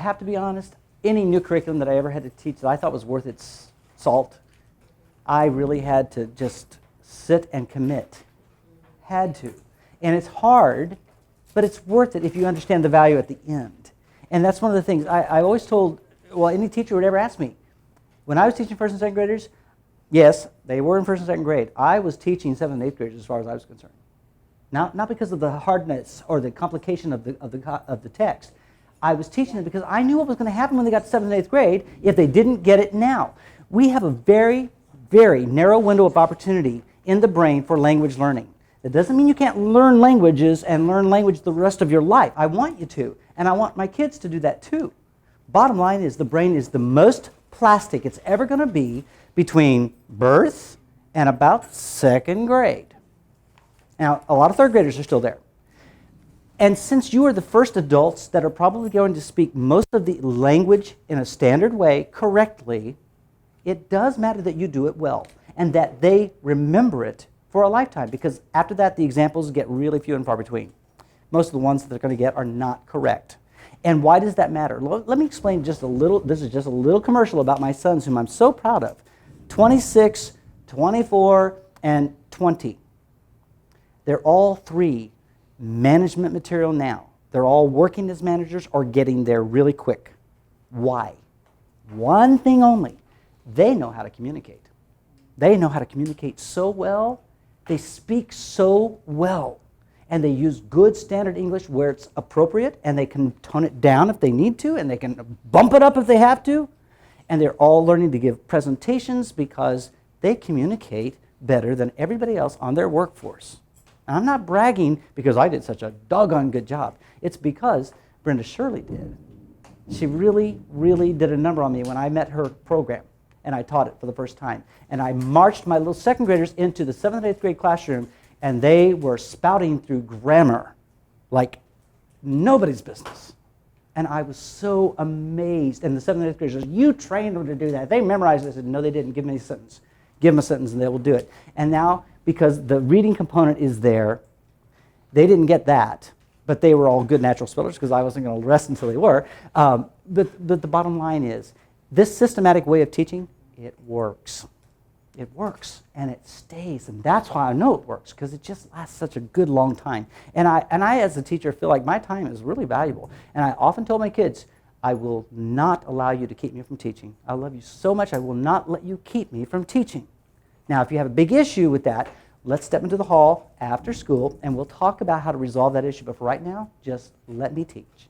have to be honest, any new curriculum that I ever had to teach that I thought was worth its salt, I really had to just sit and commit. Had to. And it's hard, but it's worth it if you understand the value at the end. And that's one of the things I always told, well, any teacher would ever ask me. When I was teaching first and second graders, yes, they were in first and second grade. I was teaching seventh and eighth graders as far as I was concerned. Not because of the hardness or the complication of the text. I was teaching them because I knew what was going to happen when they got to seventh and eighth grade if they didn't get it now. We have a very, very narrow window of opportunity in the brain for language learning. It doesn't mean you can't learn languages and learn language the rest of your life. I want you to, and I want my kids to do that too. Bottom line is the brain is the most plastic it's ever going to be between birth and about second grade. Now, a lot of third graders are still there. And since you are the first adults that are probably going to speak most of the language in a standard way correctly, it does matter that you do it well and that they remember it for a lifetime, because after that the examples get really few and far between. Most of the ones that they're going to get are not correct. And why does that matter? Let me explain just a little. This is just a little commercial about my sons, whom I'm so proud of. 26, 24, and 20. They're all three management material now. They're all working as managers or getting there really quick. Why? One thing only. They know how to communicate. They know how to communicate so well. They speak so well. And they use good standard English where it's appropriate, and they can tone it down if they need to, and they can bump it up if they have to. And they're all learning to give presentations because they communicate better than everybody else on their workforce. And I'm not bragging because I did such a doggone good job. It's because Brenda Shurley did. She really, really did a number on me when I met her program, and I taught it for the first time. And I marched my little second graders into the 7th and 8th grade classroom, and they were spouting through grammar like nobody's business. And I was so amazed. And the 7th and 8th graders said, you trained them to do that. They memorized it. I said, no, they didn't. Give me a sentence. Give them a sentence and they will do it. And now, because the reading component is there, they didn't get that. But they were all good natural spellers because I wasn't going to rest until they were. But the bottom line is, this systematic way of teaching, it works. It works, and it stays, and that's why I know it works, because it just lasts such a good long time. And I, as a teacher, feel like my time is really valuable. And I often tell my kids, I will not allow you to keep me from teaching. I love you so much, I will not let you keep me from teaching. Now, if you have a big issue with that, let's step into the hall after school, and we'll talk about how to resolve that issue. But for right now, just let me teach.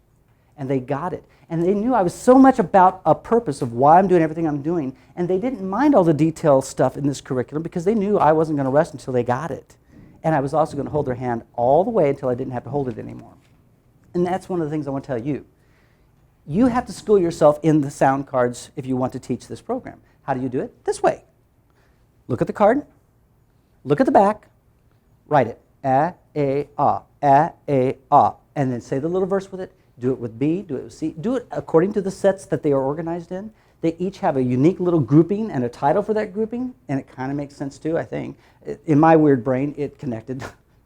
And they got it. And they knew I was so much about a purpose of why I'm doing everything I'm doing. And they didn't mind all the detailed stuff in this curriculum because they knew I wasn't going to rest until they got it. And I was also going to hold their hand all the way until I didn't have to hold it anymore. And that's one of the things I want to tell you. You have to school yourself in the sound cards if you want to teach this program. How do you do it? This way. Look at the card. Look at the back. Write it. A, ah. A, ah. And then say the little verse with it. Do it with B, do it with C. Do it according to the sets that they are organized in. They each have a unique little grouping and a title for that grouping, and it kind of makes sense too, I think. In my weird brain, it connected.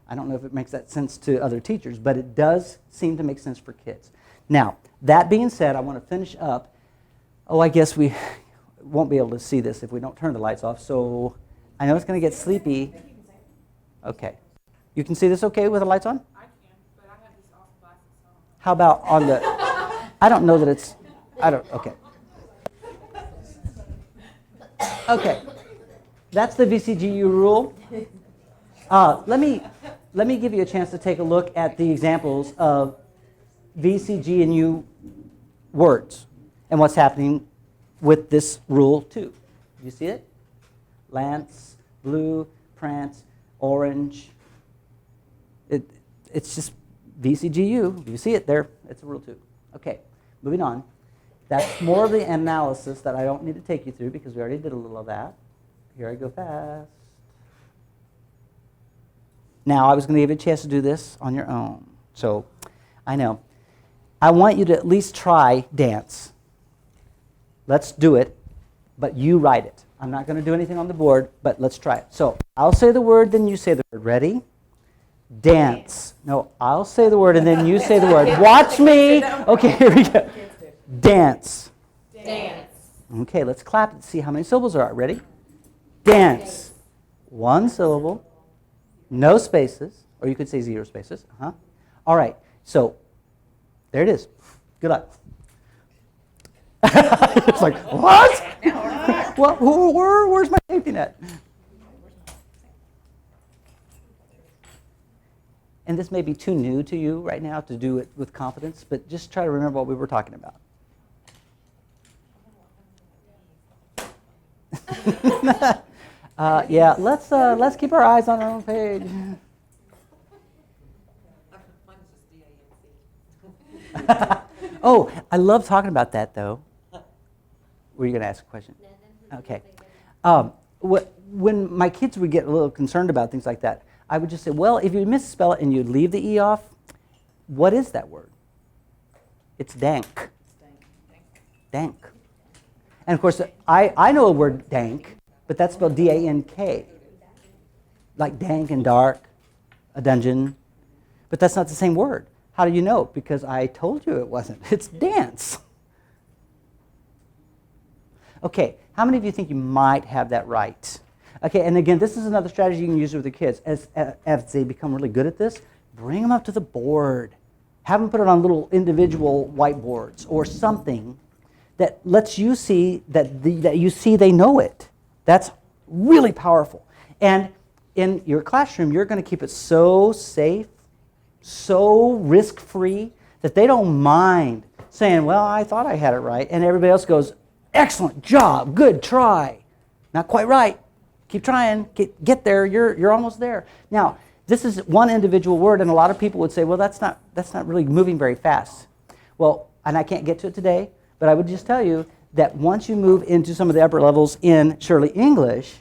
I don't know if it makes that sense to other teachers, but it does seem to make sense for kids. Now, that being said, I want to finish up. Oh, I guess we won't be able to see this if we don't turn the lights off, so I know it's going to get sleepy. Okay. You can see this okay with the lights on? How about on the, I don't know that it's, okay. Okay, that's the VCGU rule. Let me give you a chance to take a look at the examples of VCG and U words and what's happening with this rule too. You see it? Lance, blue, prance, orange. It's just VCGU, you see it there, it's a rule too. Okay, moving on. That's more of the analysis that I don't need to take you through because we already did a little of that. Here I go fast. Now, I was going to give you a chance to do this on your own. So, I know. I want you to at least try dance. Let's do it, but you write it. I'm not going to do anything on the board, but let's try it. So, I'll say the word, then you say the word. Ready? Dance. No, I'll say the word and then you say the word. Watch me. Okay, here we go. Dance. Dance. Okay, let's clap and see how many syllables there are. Ready? Dance. One syllable. No spaces. Or you could say 0 spaces. All right, so there it is. Good luck. It's like, what? Where's my safety net? And this may be too new to you right now to do it with confidence, but just try to remember what we were talking about. Yeah, let's keep our eyes on our own page. Oh, I love talking about that, though. Were you going to ask a question? Okay. When my kids would get a little concerned about things like that, I would just say, well, if you misspell it and you leave the E off, what is that word? It's dank. Dank. And of course, I know a word dank, but that's spelled D-A-N-K. Like dank and dark, a dungeon. But that's not the same word. How do you know? Because I told you it wasn't. It's dance. Okay, how many of you think you might have that right? Okay, and again, this is another strategy you can use with the kids. As they become really good at this, bring them up to the board. Have them put it on little individual whiteboards or something that lets you see that you see they know it. That's really powerful. And in your classroom, you're going to keep it so safe, so risk-free, that they don't mind saying, well, I thought I had it right. And everybody else goes, excellent job, good try. Not quite right. Keep trying, get there, you're almost there. Now, this is one individual word, and a lot of people would say, well, that's not really moving very fast. Well, and I can't get to it today, but I would just tell you that once you move into some of the upper levels in Shurley English,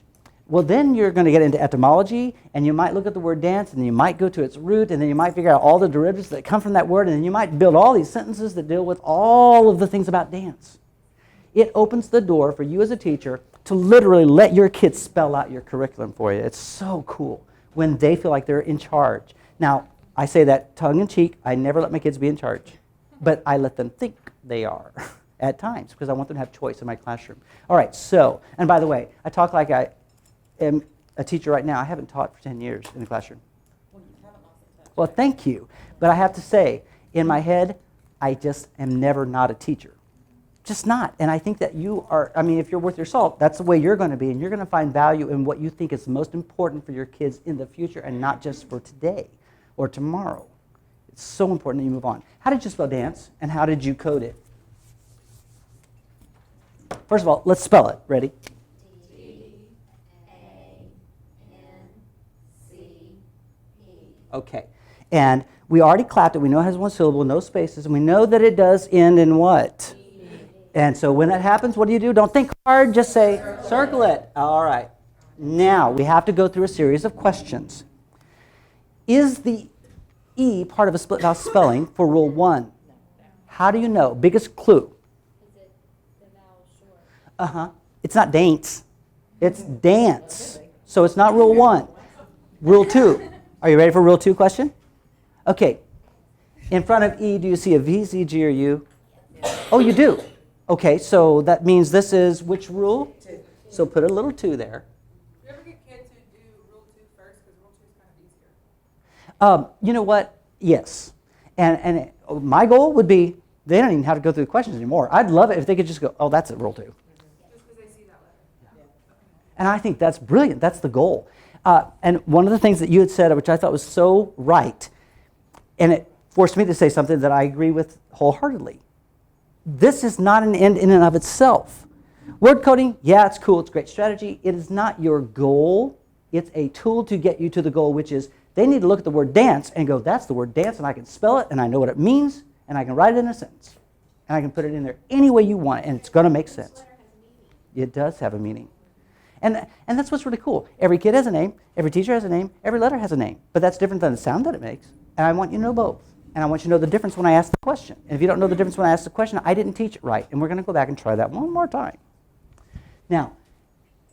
well, then you're going to get into etymology, and you might look at the word dance, and you might go to its root, and then you might figure out all the derivatives that come from that word, and then you might build all these sentences that deal with all of the things about dance. It opens the door for you as a teacher to literally let your kids spell out your curriculum for you. It's so cool when they feel like they're in charge. Now, I say that tongue-in-cheek. I never let my kids be in charge, but I let them think they are at times because I want them to have choice in my classroom. All right, so, and by the way, I talk like I am a teacher right now. I haven't taught for 10 years in the classroom. Well, thank you. But I have to say, in my head, I just am never not a teacher. Just not. And I think that you are, I mean, if you're worth your salt, that's the way you're going to be. And you're going to find value in what you think is most important for your kids in the future and not just for today or tomorrow. It's so important that you move on. How did you spell dance and how did you code it? First of all, let's spell it. Ready? D-A-N-C-E. Okay. And we already clapped it. We know it has one syllable, no spaces. And we know that it does end in what? And so when that happens, what do? Don't think hard, just say, circle it. All right. Now, we have to go through a series of questions. Is the E part of a split vowel spelling for Rule 1? How do you know? Biggest clue. Is it the vowel short? It's not dance. It's dance. So it's not Rule 1. Rule 2. Are you ready for Rule 2 question? Okay. In front of E, do you see a V, Z, G, or U? Oh, you do. Okay, so that means this is which rule? 2. So put a little 2 there. Do you ever get kids who do Rule 2 first? Because Rule 2 is kind of easier. You know what? Yes. And my goal would be they don't even have to go through the questions anymore. I'd love it if they could just go, oh, that's it, Rule 2. Just because they see that letter. Yeah. And I think that's brilliant. That's the goal. And one of the things that you had said, which I thought was so right, and it forced me to say something that I agree with wholeheartedly. This is not an end in and of itself. Word coding, yeah, it's cool. It's a great strategy. It is not your goal. It's a tool to get you to the goal, which is they need to look at the word dance and go, that's the word dance, and I can spell it, and I know what it means, and I can write it in a sentence. And I can put it in there any way you want, and it's going to make sense. It does have a meaning. And that's what's really cool. Every kid has a name. Every teacher has a name. Every letter has a name. But that's different than the sound that it makes. And I want you to know both. And I want you to know the difference when I ask the question. And if you don't know the difference when I ask the question, I didn't teach it right. And we're going to go back and try that one more time. Now,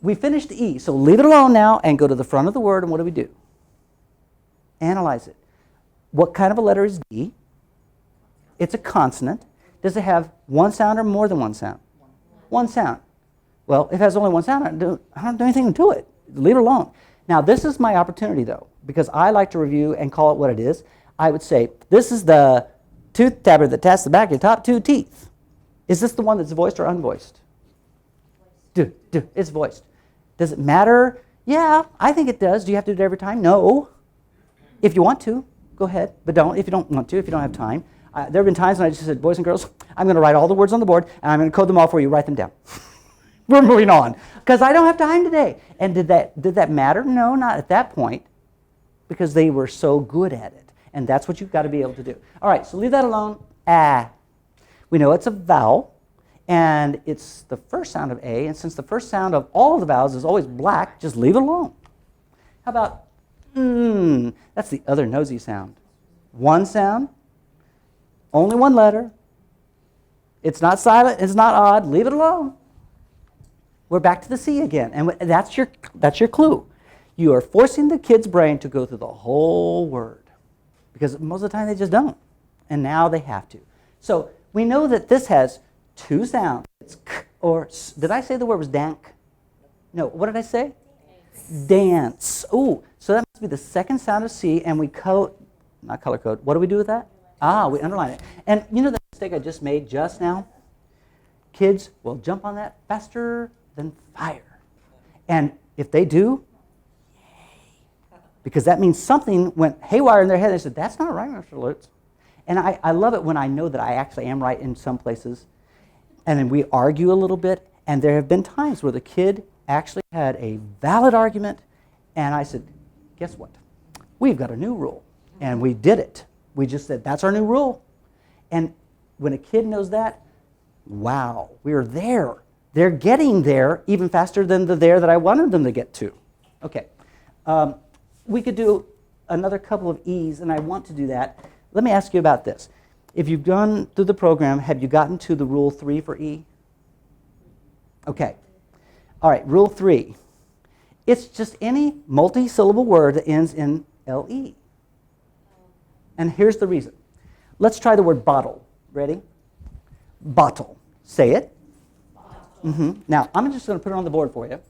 we finished the E, so leave it alone now and go to the front of the word, and what do? Analyze it. What kind of a letter is D? It's a consonant. Does it have one sound or more than one sound? One sound. Well, if it has only one sound, I don't do anything to it. Leave it alone. Now, this is my opportunity, though, because I like to review and call it what it is. I would say, this is the tooth tablet that taps the back of your top two teeth. Is this the one that's voiced or unvoiced? It's voiced. Does it matter? Yeah, I think it does. Do you have to do it every time? No. If you want to, go ahead, but don't if you don't want to, if you don't have time. There have been times when I just said, boys and girls, I'm going to write all the words on the board, and I'm going to code them all for you. Write them down. We're moving on, because I don't have time today. And did that matter? No, not at that point, because they were so good at it. And that's what you've got to be able to do. All right, so leave that alone. We know it's a vowel, and it's the first sound of A, and since the first sound of all the vowels is always black, just leave it alone. How about that's the other nosy sound. One sound, only one letter. It's not silent, it's not odd, leave it alone. We're back to the C again, and that's your clue. You are forcing the kid's brain to go through the whole word, because most of the time they just don't, and now they have to. So we know that this has two sounds. It's k or s. Did I say the word was dank? No, what did I say? Dance. Ooh, so that must be the second sound of C, and we not color code. What do we do with that? We underline it. And you know the mistake I just made just now? Kids will jump on that faster than fire. And if they do, yay. Because that means something went haywire in their head. They said, that's not right, Mr. Lutz. And I love it when I know that I actually am right in some places. And then we argue a little bit. And there have been times where the kid actually had a valid argument. And I said, guess what? We've got a new rule. And we did it. We just said, that's our new rule. And when a kid knows that, wow, we're there. They're getting there even faster than the there that I wanted them to get to. Okay. We could do another couple of E's, and I want to do that. Let me ask you about this. If you've gone through the program, have you gotten to the rule 3 for E? Okay. All right, rule 3. It's just any multi-syllable word that ends in LE. And here's the reason. Let's try the word bottle. Ready? Bottle. Say it. Now, I'm just going to put it on the board for you.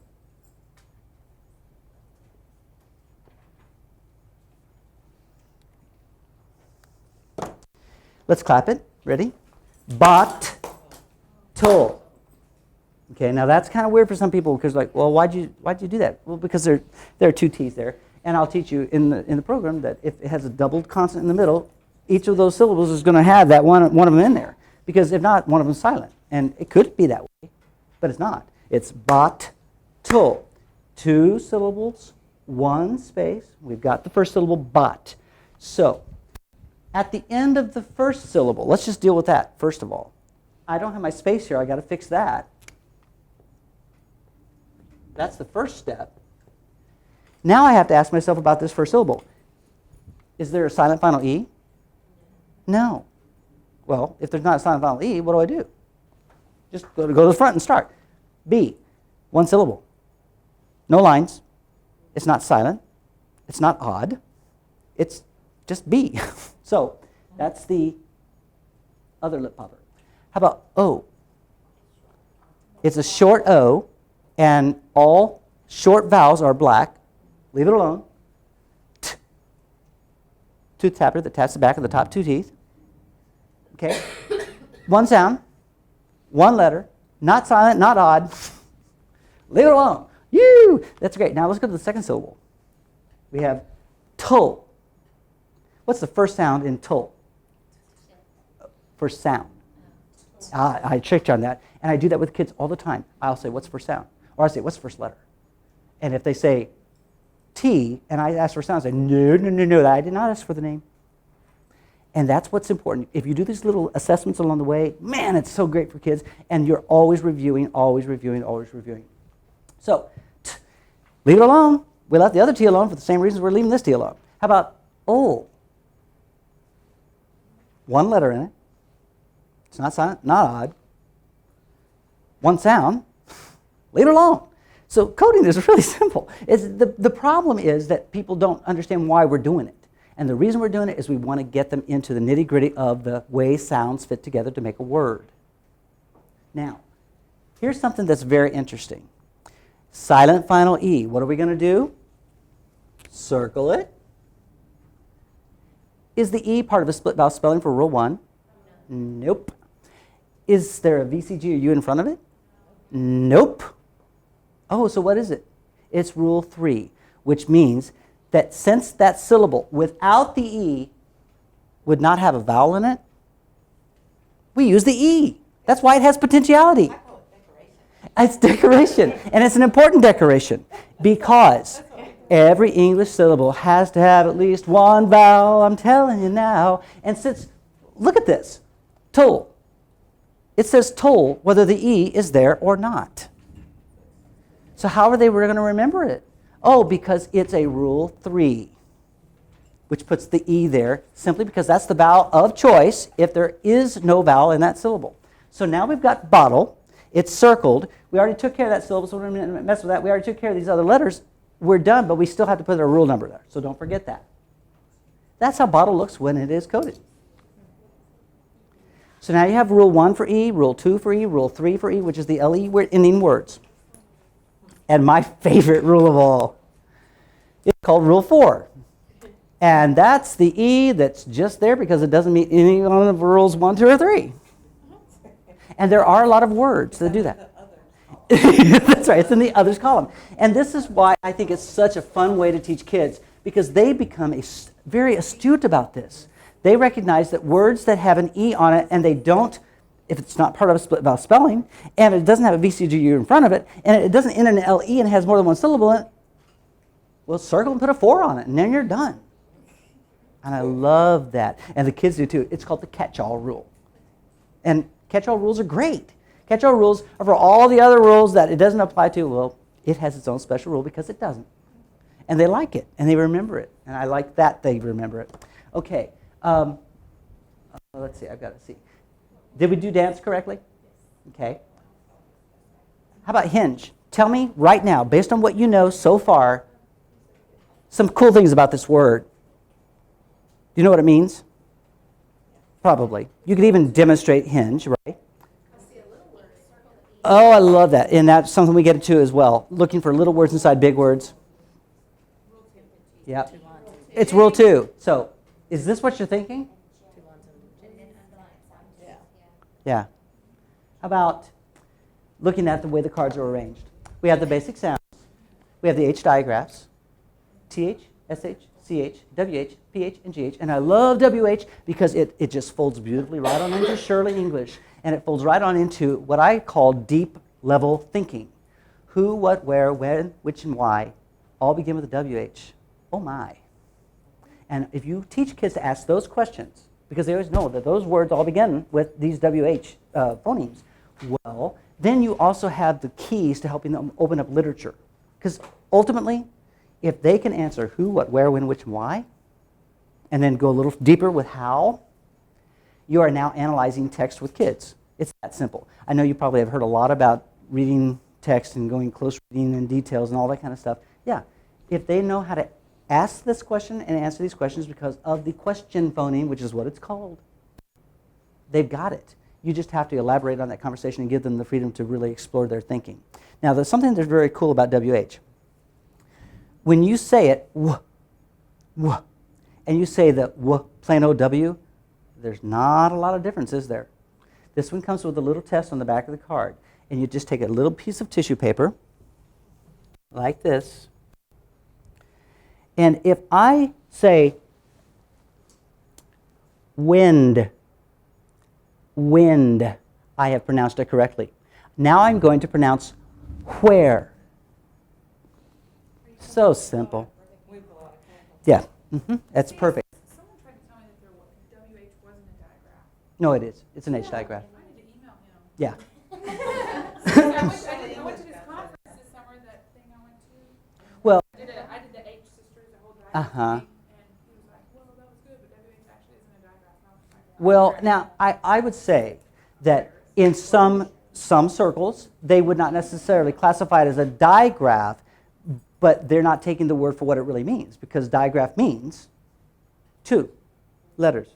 Let's clap it. Ready? Bottle. Okay, now that's kind of weird for some people because, like, well, why'd you do that? Well, because there are two T's there, and I'll teach you in the program that if it has a doubled consonant in the middle, each of those syllables is going to have that one of them in there, because if not, one of them is silent, and it could be that way, but it's not. It's bottle. 2 syllables, 1 space. We've got the first syllable, bot. So at the end of the first syllable, let's just deal with that first of all. I don't have my space here. I got to fix that. That's the first step. Now I have to ask myself about this first syllable. Is there a silent final E? No. Well, if there's not a silent final E, what do I do? Just go to the front and start. B, 1 syllable. No lines. It's not silent. It's not odd. It's just B. So that's the other lip popper. How about O? It's a short O, and all short vowels are black. Leave it alone. T. Tooth tapper that taps the back of the top 2 teeth. Okay? 1 sound, 1 letter, not silent, not odd. Leave it alone. You. That's great. Now let's go to the second syllable. We have tull. What's the first sound in tull? First sound. I tricked you on that. And I do that with kids all the time. I'll say, what's the first sound? Or I'll say, what's the first letter? And if they say T, and I ask for a sound, I say, no, I did not ask for the name. And that's what's important. If you do these little assessments along the way, man, it's so great for kids. And you're always reviewing, always reviewing, always reviewing. So, leave it alone. We left the other T alone for the same reasons we're leaving this T alone. How about O? 1 letter in it. It's not silent, not odd. 1 sound. Leave it alone. So coding is really simple. The problem is that people don't understand why we're doing it. And the reason we're doing it is we want to get them into the nitty-gritty of the way sounds fit together to make a word. Now, here's something that's very interesting. Silent final E. What are we going to do? Circle it. Is the E part of a split vowel spelling for Rule 1? Nope. Is there a VCG or U in front of it? Nope. Oh, so what is it? It's Rule 3, which means that since that syllable without the E would not have a vowel in it, we use the E. That's why it has potentiality. It's decoration, and it's an important decoration because every English syllable has to have at least one vowel, I'm telling you now. And since, look at this, toll. It says toll whether the E is there or not. So how are they going to remember it? Oh, because it's a Rule 3, which puts the E there simply because that's the vowel of choice if there is no vowel in that syllable. So now we've got bottle. It's circled. We already took care of that syllable, so we're going to mess with that. We already took care of these other letters. We're done, but we still have to put our rule number there, so don't forget that. That's how bottle looks when it is coded. So now you have Rule 1 for E, Rule 2 for E, Rule 3 for E, which is the LE ending words. And my favorite rule of all is called Rule 4. And that's the E that's just there because it doesn't meet any one of Rules 1, 2, or 3. And there are a lot of words that do that. That's right, it's in the others column. And this is why I think it's such a fun way to teach kids, because they become very astute about this. They recognize that words that have an E on it and they don't, if it's not part of a split vowel spelling, and it doesn't have a VCGU in front of it, and it doesn't end in an LE and has more than one syllable in it, well, circle and put a 4 on it, and then you're done. And I love that. And the kids do too. It's called the catch-all rule. And catch-all rules are great. Catch-all rules are for all the other rules that it doesn't apply to. Well, it has its own special rule because it doesn't. And they like it, and they remember it. And I like that they remember it. Okay. Let's see. I've got to see. Did we do dance correctly? Okay. How about hinge? Tell me right now, based on what you know so far, some cool things about this word. Do you know what it means? Probably. You could even demonstrate hinge, right? Oh, I love that. And that's something we get into as well. Looking for little words inside big words. Yeah. It's Rule 2. So, is this what you're thinking? Yeah. How about looking at the way the cards are arranged? We have the basic sounds. We have the H digraphs. TH, SH, CH, WH, PH, and GH. And I love WH because it just folds beautifully right on into Shurley English. And it folds right on into what I call deep level thinking. Who, what, where, when, which, and why all begin with a WH. Oh my. And if you teach kids to ask those questions, because they always know that those words all begin with these WH phonemes, well, then you also have the keys to helping them open up literature. Because ultimately, if they can answer who, what, where, when, which, and why, and then go a little deeper with how, you are now analyzing text with kids. It's that simple. I know you probably have heard a lot about reading text and going close reading and details and all that kind of stuff. Yeah, if they know how to ask this question and answer these questions because of the question phoneme, which is what it's called, they've got it. You just have to elaborate on that conversation and give them the freedom to really explore their thinking. Now, there's something that's very cool about WH. When you say it, w, and you say the w, plain OW, there's not a lot of difference, is there? This one comes with a little test on the back of the card. And you just take a little piece of tissue paper, like this. And if I say wind, I have pronounced it correctly. Now I'm going to pronounce where. So simple. Yeah, that's perfect. Someone tried to tell me that WH wasn't a digraph. No, it is. It's an H digraph. I need to email him. Yeah. I went to this conference this summer, that thing I went to. Well, I did the H sisters, the whole diagram Uh-huh. thing, and he was like, well, that was good, but WH actually isn't a digraph. And I was like, well, now, I would say that in some circles, they would not necessarily classify it as a digraph, but they're not taking the word for what it really means, because digraph means 2 letters.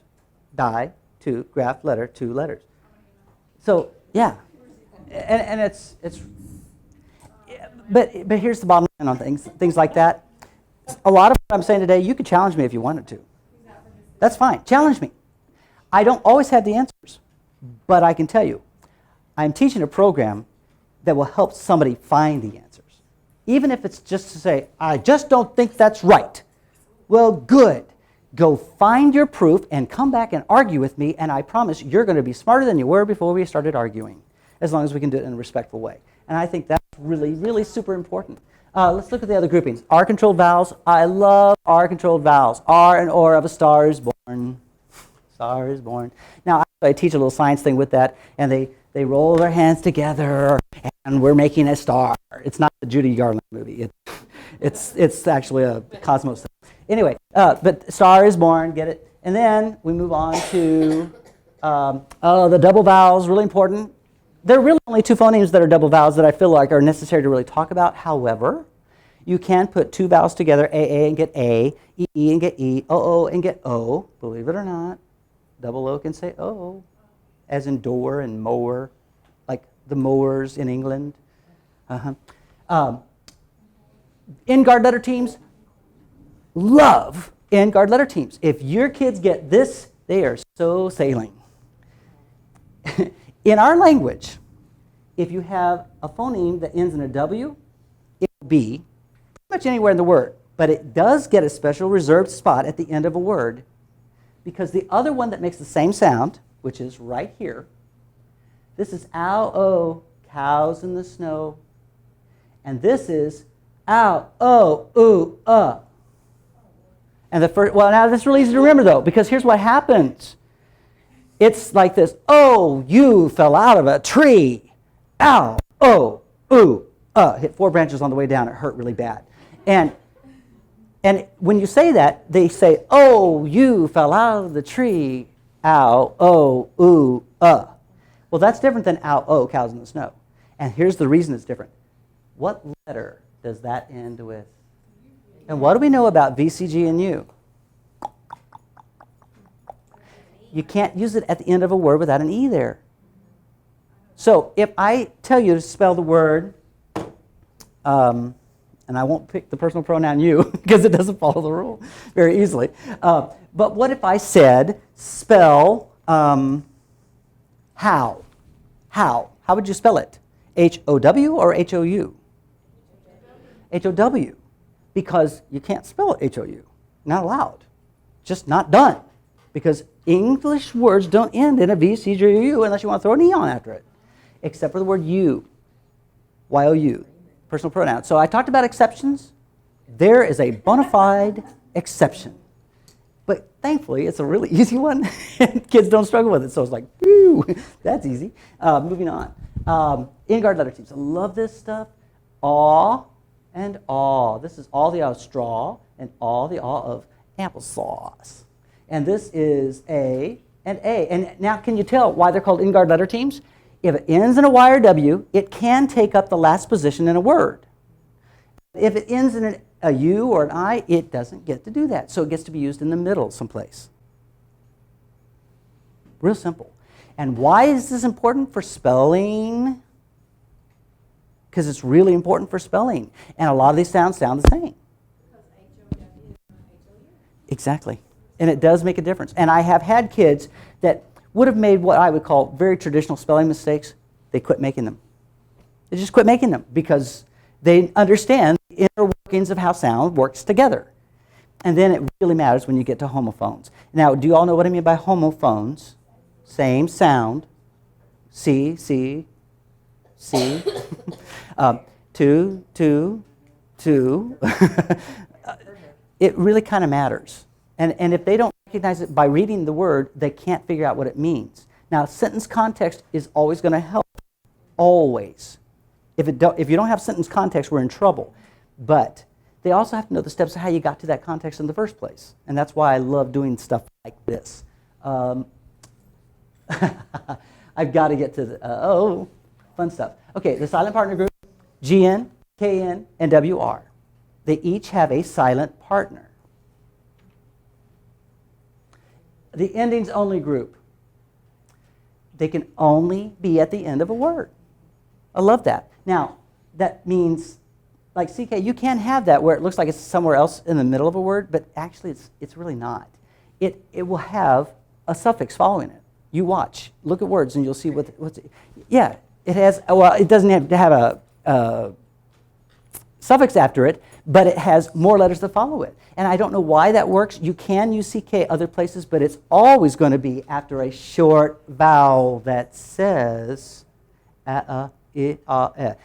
Die, 2, graph, letter, 2 letters. So, yeah. And it's but here's the bottom line on things like that. A lot of what I'm saying today, you could challenge me if you wanted to. That's fine. Challenge me. I don't always have the answers, but I can tell you, I'm teaching a program that will help somebody find the answers. Even if it's just to say, I just don't think that's right. Well, good. Go find your proof and come back and argue with me, and I promise you're going to be smarter than you were before we started arguing, as long as we can do it in a respectful way. And I think that's really, really super important. Let's look at the other groupings. R-controlled vowels. I love R-controlled vowels. R and or of a star is born. Star is born. Now, I teach a little science thing with that, and they roll their hands together, and we're making a star. It's not the Judy Garland movie. It's actually a cosmos thing. Anyway, but star is born, get it? And then we move on to the double vowels, really important. There are really only 2 phonemes that are double vowels that I feel like are necessary to really talk about. However, you can put 2 vowels together, AA and get A, EE and get E, OO and get O. Believe it or not, double O can say O, as in door and mower, like the mowers in England. In-guard letter teams, love in-guard letter teams. If your kids get this, they are so sailing. In our language, if you have a phoneme that ends in a W, it will be pretty much anywhere in the word, but it does get a special reserved spot at the end of a word, because the other one that makes the same sound, which is right here, this is ow-oh, cows in the snow, and this is ow-oh-ooh-uh. And the first, well, now that's really easy to remember, though, because here's what happens. It's like this, oh, you fell out of a tree. Ow, oh, ooh, hit 4 branches on the way down. It hurt really bad. And when you say that, they say, oh, you fell out of the tree. Ow, oh, ooh, Well, that's different than ow, oh, cows in the snow. And here's the reason it's different. What letter does that end with? And what do we know about V, C, G, and U? You can't use it at the end of a word without an E there. So if I tell you to spell the word, and I won't pick the personal pronoun you because it doesn't follow the rule very easily. But what if I said spell how? How? How would you spell it? H-O-W or H-O-U? H-O-W. Because you can't spell H-O-U. Not allowed. Just not done. Because English words don't end in a V, C, G, or U unless you want to throw an E on after it. Except for the word you. Y-O-U. Personal pronoun. So I talked about exceptions. There is a bona fide exception. But thankfully, it's a really easy one. Kids don't struggle with it. So it's like, whew, that's easy. Moving on. In-guard letter teams. I love this stuff. Aw and aw. This is all the aw of straw and all the aw of applesauce. And this is A and A. And now can you tell why they're called in-guard letter teams? If it ends in a Y or W, it can take up the last position in a word. If it ends in a U or an I, it doesn't get to do that. So it gets to be used in the middle someplace. Real simple. And why is this important for spelling? Because it's really important for spelling. And a lot of these sounds sound the same. Because H-O-W is not H-O-U. Exactly. And it does make a difference. And I have had kids that would have made what I would call very traditional spelling mistakes. They quit making them. They just quit making them because they understand the inner workings of how sound works together. And then it really matters when you get to homophones. Now, do you all know what I mean by homophones? Same sound. C, C, C. Two, two, two. It really kind of matters. And if they don't recognize it by reading the word, they can't figure out what it means. Now, sentence context is always going to help. Always. If you don't have sentence context, we're in trouble. But they also have to know the steps of how you got to that context in the first place. And that's why I love doing stuff like this. I've got to get to the, fun stuff. Okay, the silent partner group, GN, KN, and WR. They each have a silent partner. The endings only group. They can only be at the end of a word. I love that. Now, that means, like CK, you can have that where it looks like it's somewhere else in the middle of a word, but actually it's really not. It will have a suffix following it. You watch. Look at words and you'll see what's... Yeah, it has... Well, it doesn't have to have a suffix after it, but it has more letters that follow it. And I don't know why that works. You can use CK other places, but it's always going to be after a short vowel that says a, I, e.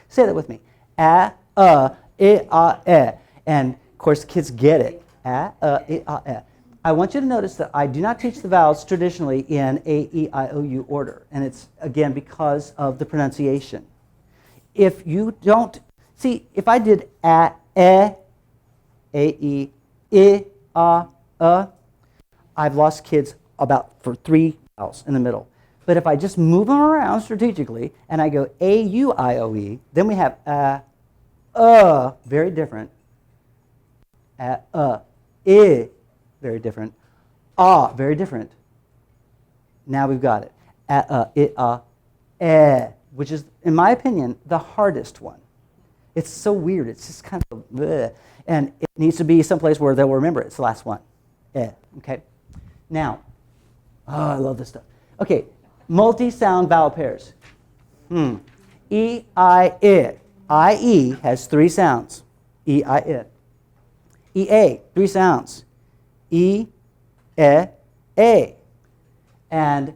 Say that with me. A, I, e. And, of course, kids get it. A, I, e. I want you to notice that I do not teach the vowels traditionally in A, E, I, O, U order. And it's, again, because of the pronunciation. If you don't... See, if I did a, e, I, I've lost kids for 3 vowels in the middle. But if I just move them around strategically and I go A, U, I, O, E, then we have very different. I, very different. Very different. Now we've got it. Which is, in my opinion, the hardest one. It's so weird. It's just kind of bleh. And it needs to be someplace where they'll remember it. It's the last one. Okay? Now, I love this stuff. Okay, multi-sound vowel pairs. E, I, I. I-E has 3 sounds. E, I, I. E-A, 3 sounds. E, A. And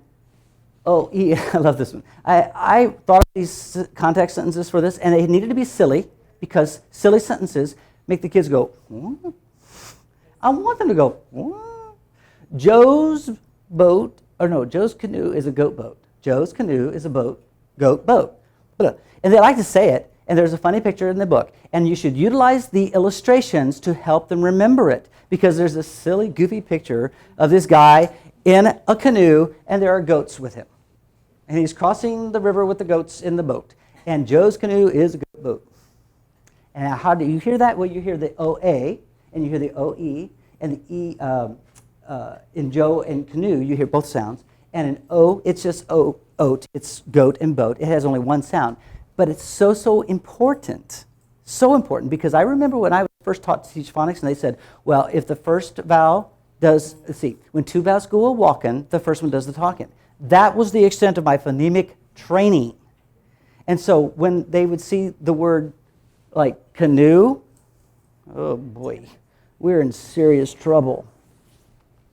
E, I love this one. I thought of these context sentences for this, and they needed to be silly because silly sentences make the kids go, what? I want them to go, what? Joe's canoe is a goat boat. Joe's canoe is a goat boat. And they like to say it, and there's a funny picture in the book. And you should utilize the illustrations to help them remember it because there's a silly, goofy picture of this guy in a canoe, and there are goats with him. And he's crossing the river with the goats in the boat. And Joe's canoe is a goat boat. And how do you hear that? Well, you hear the O-A, and you hear the O-E, and the E, in Joe and canoe, you hear both sounds. And in O, it's just oat, it's goat and boat. It has only one sound. But it's so important. So important, because I remember when I was first taught to teach phonics, and they said, well, if the first vowel does, when 2 vowels go a walking, the first one does the talking. That was the extent of my phonemic training. And so when they would see the word like canoe, oh boy, we're in serious trouble.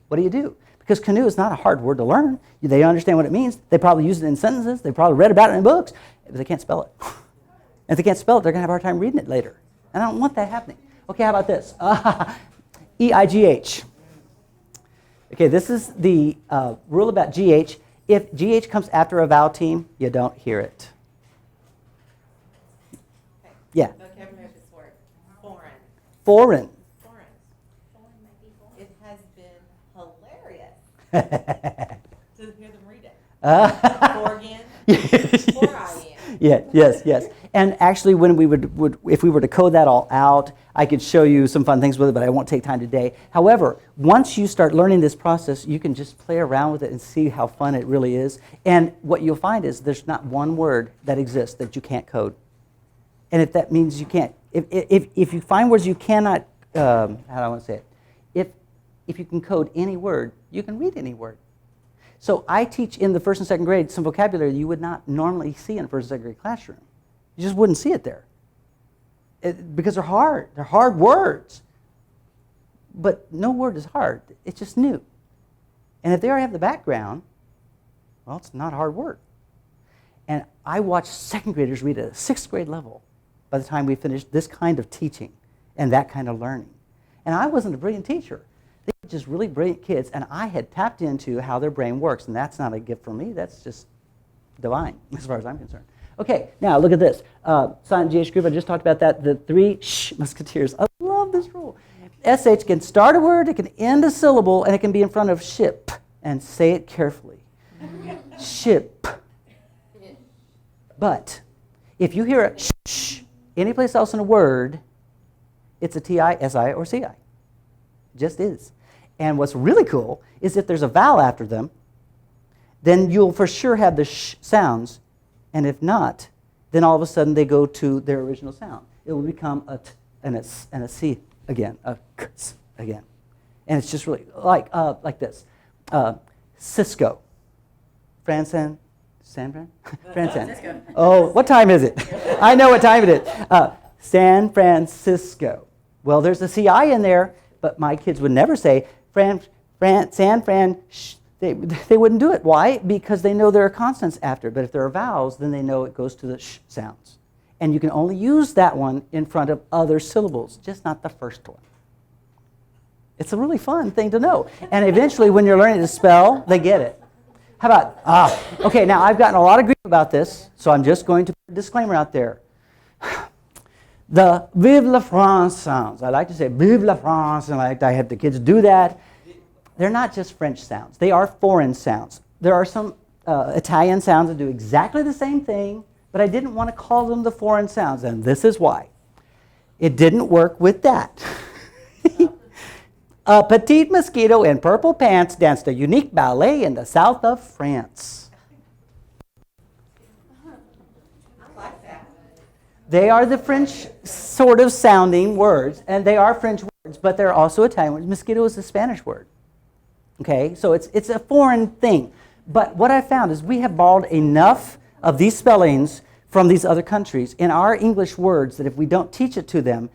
What do you do? Because canoe is not a hard word to learn. They understand what it means. They probably use it in sentences. They probably read about it in books, but they can't spell it. And if they can't spell it, they're going to have a hard time reading it later. And I don't want that happening. Okay, how about this? E-I-G-H. Okay, this is the rule about GH. If GH comes after a vowel team, you don't hear it. Okay. Yeah. Vocabulary of this word. Foreign. Foreign. Foreign. Foreign might be foreign. It has been hilarious to hear them read it. Foreign. Yes. And actually, when we would if we were to code that all out, I could show you some fun things with it, but I won't take time today. However, once you start learning this process, you can just play around with it and see how fun it really is. And what you'll find is there's not one word that exists that you can't code. And if that means you can't, if you find words you cannot, how do I want to say it? If you can code any word, you can read any word. So I teach in the 1st and 2nd grade some vocabulary you would not normally see in a 1st and 2nd grade classroom. You just wouldn't see it there. Because they're hard. They're hard words. But no word is hard. It's just new. And if they already have the background, well, it's not a hard word. And I watched 2nd graders read at a 6th grade level by the time we finished this kind of teaching and that kind of learning. And I wasn't a brilliant teacher. They were just really brilliant kids, and I had tapped into how their brain works, and that's not a gift from me. That's just divine, as far as I'm concerned. Okay, now look at this. Silent GH group, I just talked about that. The 3 musketeers. I love this rule. SH can start a word, it can end a syllable, and it can be in front of ship. And say it carefully. Ship. But if you hear a sh anyplace else in a word, it's a TI, SI, or CI. It just is. And what's really cool is if there's a vowel after them, then you'll for sure have the sh sounds. And if not, then all of a sudden they go to their original sound. It will become a t and a s and a c again, a k s again. And it's just really like this. Cisco. San Fran? Francisco. Oh, what time is it? I know what time it is. San Francisco. Well, there's a CI in there, but my kids would never say San Fran. They wouldn't do it. Why? Because they know there are consonants after. But if there are vowels, then they know it goes to the sh sounds. And you can only use that one in front of other syllables, just not the first one. It's a really fun thing to know. And eventually, when you're learning to spell, they get it. How about, okay, now I've gotten a lot of grief about this, so I'm just going to put a disclaimer out there. The Vive la France sounds. I like to say Vive la France, and I have the kids do that. They're not just French sounds. They are foreign sounds. There are some Italian sounds that do exactly the same thing, but I didn't want to call them the foreign sounds, and this is why. It didn't work with that. A petite mosquito in purple pants danced a unique ballet in the south of France. I like that. They are the French sort of sounding words, and they are French words, but they're also Italian words. Mosquito is a Spanish word. Okay, so it's a foreign thing. But what I found is we have borrowed enough of these spellings from these other countries in our English words that if we don't teach it to them,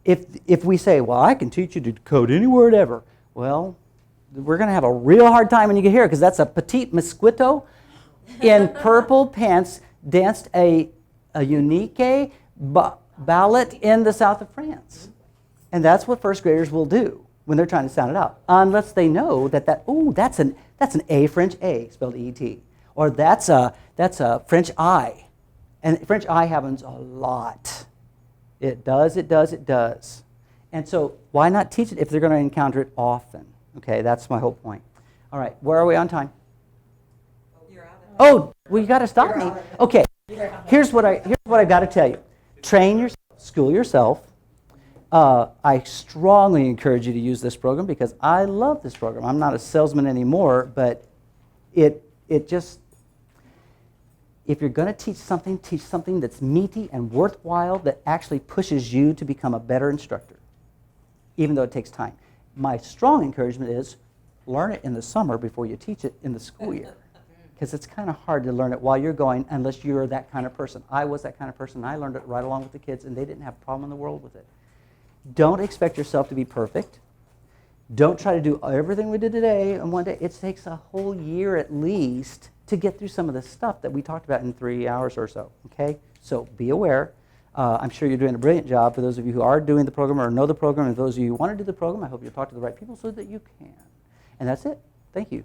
if we say, well, I can teach you to decode any word ever, well, we're going to have a real hard time when you get here, because that's a petite mosquito in purple pants danced a unique ballet in the south of France. And that's what first graders will do when they're trying to sound it out, unless they know that's an A, French A, spelled E-T. Or that's a French I. And French I happens a lot. It does. And so why not teach it if they're going to encounter it often? Okay, that's my whole point. All right, where are we on time? You're out of Oh, well, you got to stop me. Okay, here's what I got to tell you. Train yourself, school yourself. I strongly encourage you to use this program because I love this program. I'm not a salesman anymore, but it just, if you're going to teach something that's meaty and worthwhile that actually pushes you to become a better instructor, even though it takes time. My strong encouragement is learn it in the summer before you teach it in the school year, because it's kind of hard to learn it while you're going unless you're that kind of person. I was that kind of person. I learned it right along with the kids, and they didn't have a problem in the world with it. Don't expect yourself to be perfect. Don't try to do everything we did today in one day. It takes a whole year at least to get through some of the stuff that we talked about in 3 hours or so, okay? So be aware. I'm sure you're doing a brilliant job. For those of you who are doing the program or know the program, and those of you who want to do the program, I hope you'll talk to the right people so that you can. And that's it. Thank you.